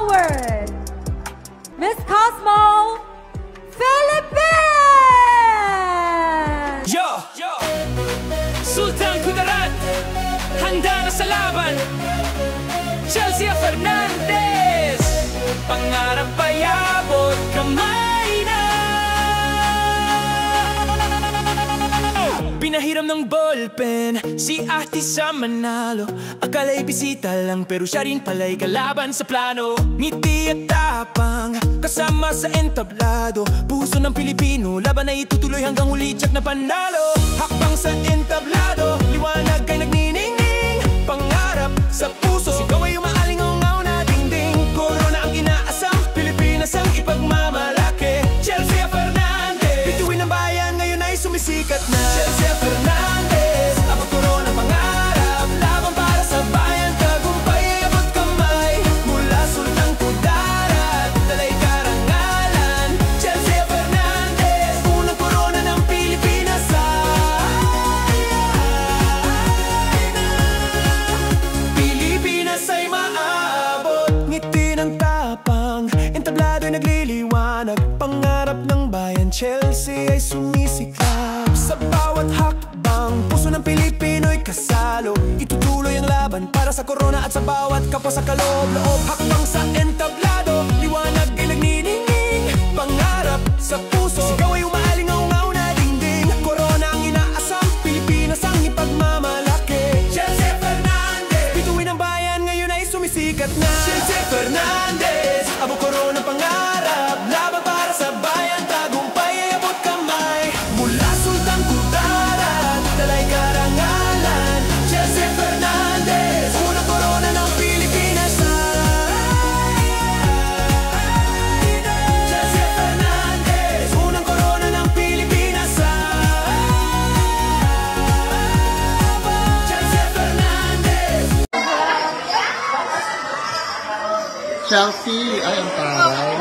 forward, Miss Cosmo Philippines! Yo! Sultan Kudarat, handa na sa laban. Chelsea Fernandez, pangarap ay abot kamay na. Pinahiram ng ballpen si ate sa Manalo. Akala'y bisita lang pero siya rin pala'y kalaban sa plano. Ngiti at tapang kasama sa entablado. Puso ng Pilipino, laban ay itutuloy hanggang huli, tiyak na panalo. Hakbang sa entablado, liwanag kay nagniningning. Pangarap sa puso, sigaw ay umaalingaw na dingding. Corona ang inaasam, Pilipinas ang ipagmamalaki. Chelsea Fernandez, bituin ng bayan ngayon ay sumisikat na. Chelsea Fernandez, abot Corona pangarap. Laban para sa bayan, tagumpay ay abot kamay. Mula Sultan Kudarat, dalay karangalan. Chelsea Fernandez, unang Corona ng Pilipinas Pilipinas ay maabot. Ngiti ng tapang, entablado ay nagliliwanag. Pangarap ng bayan, Chelsea ay sumisiklab. Sa bawat hakbang, puso ng Pilipino'y kasalo. Itutuloy ang laban para sa Corona at sa bawat kapwa sa kaloob-loob. Hakbang sa entablado, liwanag ay nagniningning. Pangarap sa puso, sigaw ay umaalingaw na dingding. Corona ang inaasam, Pilipinas ang ipagmamalaki. Chelsea Fernandez, bituin ng bayan ngayon ay sumisikat na. Chelsea Fernandez, abo Corona pangarap. Laban para sa bayan, tagumpay ay abot kamay. Mula Sultan Kudarat, dalay karangalan. Chelsea Fernandez, unang Corona ng Pilipinas Chelsea Fernandez, unang Corona ng Pilipinas Chelsea Fernandez. Chelsea, ay ang taray.